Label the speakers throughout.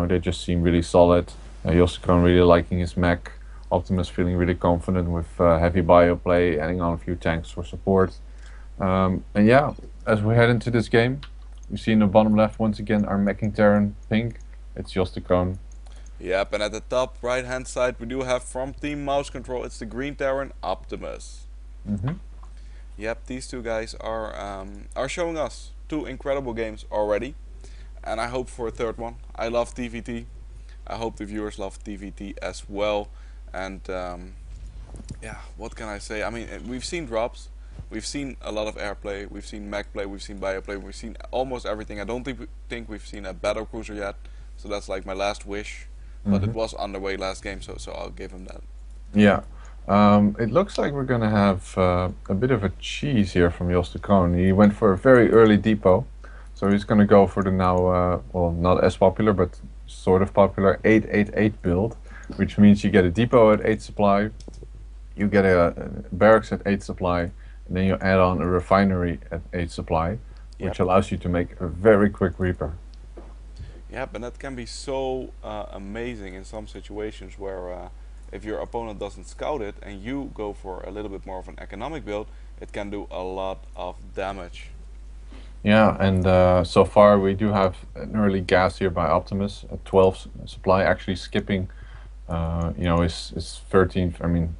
Speaker 1: they just seem really solid. JosdeKroon really liking his mech. OptimuS feeling really confident with heavy bio play, adding on a few tanks for support. And yeah, as we head into this game, we see in the bottom left once again our meching Terran pink. It's JosdeKroon.
Speaker 2: Yep, and at the top right hand side we do have from Team Mouse Control, it's the green Terran OptimuS. Yep, these two guys are showing us two incredible games already, and I hope for a third one. I love TVT. I hope the viewers love TVT as well. And yeah, what can I say? I mean, we've seen drops, we've seen a lot of airplay, we've seen mech play, we've seen bio play, we've seen almost everything. I don't think we've seen a battle cruiser yet, so that's like my last wish. But it was underway last game, so I'll give him that.
Speaker 1: Yeah. It looks like we're gonna have a bit of a cheese here from JosdeKroon. He went for a very early depot, so he's gonna go for the now, well, not as popular, but sort of popular 888 build, which means you get a depot at 8 supply, you get a barracks at 8 supply, and then you add on a refinery at 8 supply, which allows you to make a very quick Reaper.
Speaker 2: Yeah, but that can be so amazing in some situations where if your opponent doesn't scout it and you go for a little bit more of an economic build, it can do a lot of damage.
Speaker 1: Yeah, and so far we do have an early gas here by OptimuS at 12 supply, actually skipping, you know, his 13th, I mean,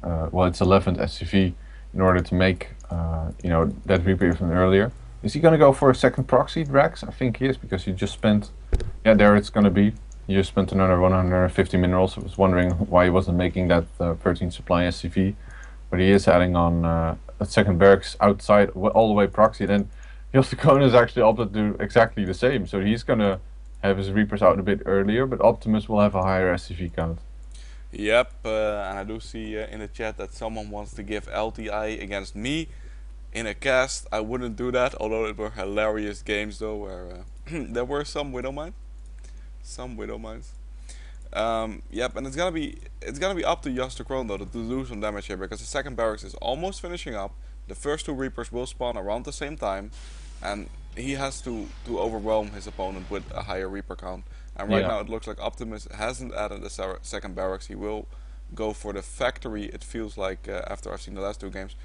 Speaker 1: well, it's 11th SCV in order to make, you know, that Reaper even earlier. Is he going to go for a second proxy, Drax? I think he is, because he just spent, yeah, there it's going to be. He just spent another 150 minerals. I was wondering why he wasn't making that 13 supply SCV. But he is adding on a second barracks outside, all the way proxy. Then JosdeKroon has actually opted to do exactly the same. So he's going to have his Reapers out a bit earlier, but OptimuS will have a higher SCV count.
Speaker 2: Yep, and I do see in the chat that someone wants to give LTI against me in a cast. I wouldn't do that, although it were hilarious games though, where there were some Widow Mines. Yep, and it's gonna be up to JosdeKroon though to do some damage here, because the second barracks is almost finishing up. The first two Reapers will spawn around the same time, and he has to overwhelm his opponent with a higher Reaper count. And right now it looks like OptimuS hasn't added a second barracks. He will go for the factory, it feels like, after I've seen the last two games.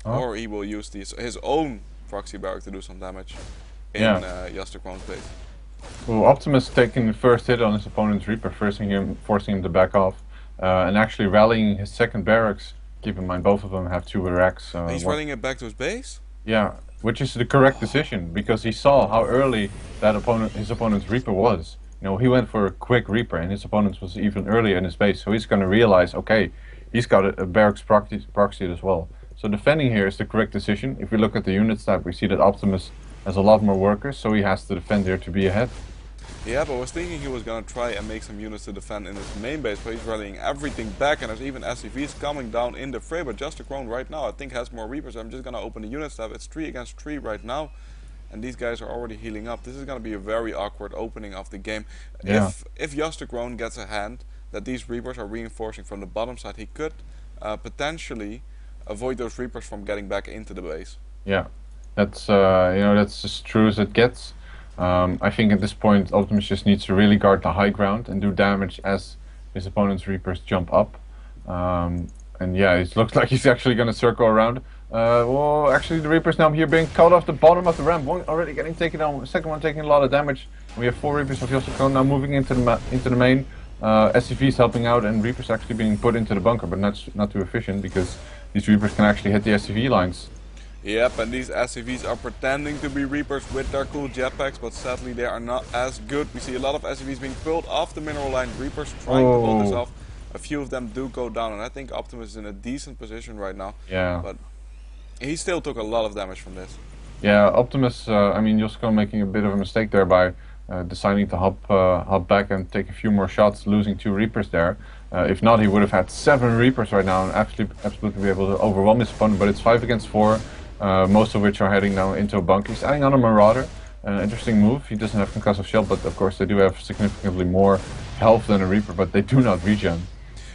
Speaker 2: Or he will use his own proxy barrack to do some damage in JosdeKroon's base.
Speaker 1: Well, OptimuS taking the first hit on his opponent's Reaper, forcing him to back off, and actually rallying his second barracks. Keep in mind, both of them have 2 racks.
Speaker 2: He's rallying it back to his base?
Speaker 1: Yeah, which is the correct decision, because he saw how early that his opponent's Reaper was. You know, he went for a quick Reaper, and his opponent was even earlier in his base, so he's going to realize, okay, he's got a barracks proxy as well. So defending here is the correct decision. If we look at the unit stat, we see that OptimuS has a lot more workers, so he has to defend here to be ahead.
Speaker 2: Yeah, but I was thinking he was gonna try and make some units to defend in his main base, but he's rallying everything back, and there's even SCVs coming down in the fray. But JosdeKroon right now, I think, has more Reapers. I'm just gonna open the unit stat. It's 3 against 3 right now, and these guys are already healing up. This is gonna be a very awkward opening of the game.
Speaker 1: Yeah.
Speaker 2: If JosdeKroon gets a hand that these Reapers are reinforcing from the bottom side, he could potentially avoid those Reapers from getting back into the base.
Speaker 1: Yeah, that's you know, that's as true as it gets. I think at this point OptimuS just needs to really guard the high ground and do damage as his opponent's Reapers jump up. And yeah, it looks like he's actually going to circle around. Well, actually the Reapers now here being caught off the bottom of the ramp. One already getting taken down, second one taking a lot of damage. We have 4 Reapers of JosdeKroon now moving into the main. SCVs helping out, and Reapers actually being put into the bunker, but not too efficient, because these Reapers can actually hit the SCV lines.
Speaker 2: Yep, and these SCVs are pretending to be Reapers with their cool jetpacks, but sadly they are not as good. We see a lot of SCVs being pulled off the mineral line. Reapers trying to pull this off. A few of them do go down, and I think OptimuS is in a decent position right now.
Speaker 1: Yeah.
Speaker 2: But he still took a lot of damage from this.
Speaker 1: Yeah, OptimuS, I mean, JosdeKroon making a bit of a mistake there by deciding to hop back and take a few more shots, losing 2 Reapers there. If not, he would have had 7 Reapers right now and absolutely be able to overwhelm his opponent, but it's 5 against 4. Most of which are heading now into a bunker. He's adding on a Marauder. Interesting move. He doesn't have concussive shell, but of course they do have significantly more health than a Reaper, but they do not regen.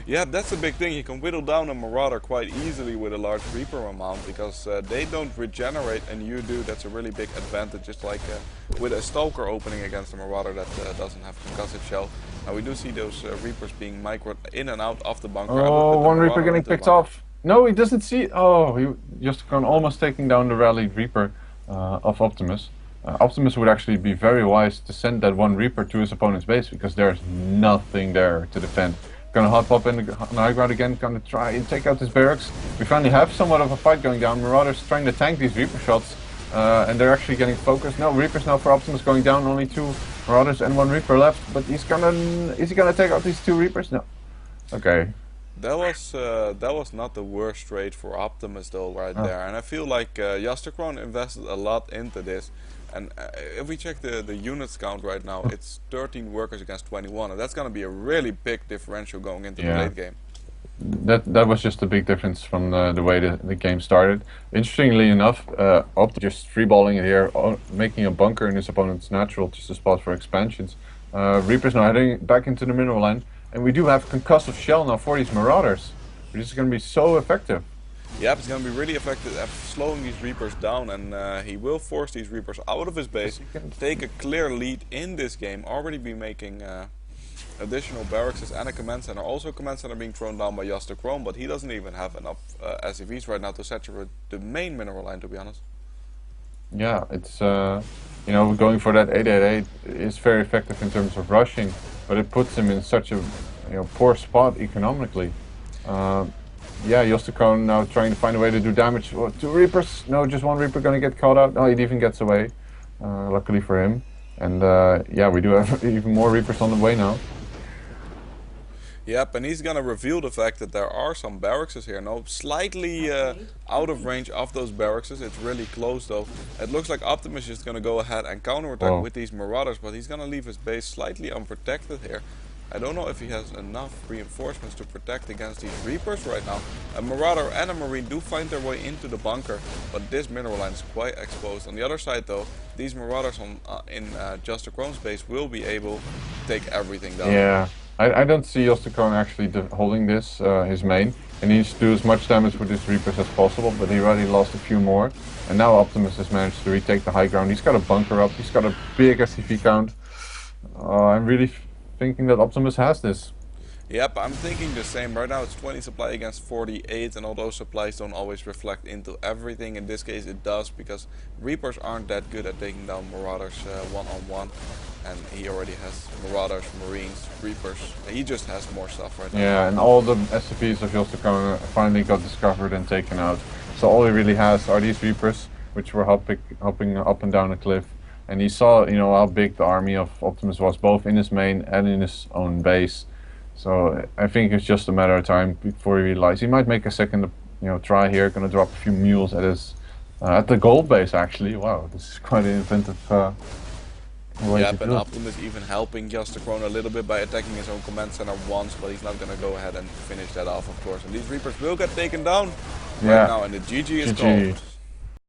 Speaker 2: Yeah, that's a big thing. You can whittle down a Marauder quite easily with a large Reaper amount because they don't regenerate and you do. That's a really big advantage, just like with a Stalker opening against a Marauder that doesn't have concussive shell. Now we do see those Reapers being microed in and out of the bunker.
Speaker 1: Oh, one Reaper getting picked off. No, he doesn't see. Oh, he JosdeKroon almost taking down the rallied Reaper of OptimuS. OptimuS would actually be very wise to send that one Reaper to his opponent's base because there's nothing there to defend. Gonna hop up in the high ground again, gonna try and take out this barracks. We finally have somewhat of a fight going down. Marauders trying to tank these Reaper shots, and they're actually getting focused. No, Reapers now for OptimuS going down, only 2 Marauders and 1 Reaper left, but is he gonna take out these 2 Reapers? No. Okay.
Speaker 2: That was not the worst trade for OptimuS though right there, and I feel like JosdeKroon invested a lot into this. And if we check the units count right now, it's 13 workers against 21, and that's going to be a really big differential going into the late game.
Speaker 1: That was just a big difference from the way the game started. Interestingly enough, Opt just freeballing it here, making a bunker in his opponent's natural just a spot for expansions. Reapers now heading back into the mineral line, and we do have concussive shell now for these Marauders. This is going to be so effective.
Speaker 2: Yep, it's going to be really effective at slowing these Reapers down, and he will force these Reapers out of his base, take a clear lead in this game, already be making additional barracks and a command center. Also command center being thrown down by JosdeKroon, but he doesn't even have enough SCVs right now to saturate the main mineral line, to be honest.
Speaker 1: Yeah, it's, you know, going for that 888 is very effective in terms of rushing, but it puts him in such a poor spot economically. Yeah, JosdeKroon now trying to find a way to do damage. Oh, 2 Reapers. No, just 1 Reaper gonna get caught out. No, he even gets away. Luckily for him. And yeah, we do have even more Reapers on the way now.
Speaker 2: Yep, and he's gonna reveal the fact that there are some barracks here. No, slightly out of range of those barracks. It's really close though. It looks like OptimuS is gonna go ahead and counterattack with these Marauders, but he's gonna leave his base slightly unprotected here. I don't know if he has enough reinforcements to protect against these Reapers right now. A Marauder and a Marine do find their way into the bunker, but this mineral line is quite exposed. On the other side though, these Marauders in JosdeKroon's base will be able to take everything down.
Speaker 1: Yeah, I don't see JosdeKroon actually holding this, his main. He needs to do as much damage with his Reapers as possible, but he already lost a few more. And now OptimuS has managed to retake the high ground. He's got a bunker up, he's got a big SCV count. I'm really thinking that OptimuS has this.
Speaker 2: Yep, I'm thinking the same. Right now it's 20 supply against 48, and although supplies don't always reflect into everything, in this case it does, because Reapers aren't that good at taking down Marauders one-on-one, and he already has Marauders, Marines, Reapers. He just has more stuff right now.
Speaker 1: Yeah, and all the SCVs of JosdeKroon finally got discovered and taken out. So all he really has are these Reapers, which were hopping up and down a cliff. And he saw, you know, how big the army of OptimuS was, both in his main and in his own base. So I think it's just a matter of time before he realizes he might make a second, try here. Gonna drop a few mules at his, at the gold base actually. Wow, this is quite an inventive way to do it.
Speaker 2: And OptimuS even helping JosdeKroon a little bit by attacking his own command center once, but he's not gonna go ahead and finish that off, of course. And these Reapers will get taken down right now, and the GG is called.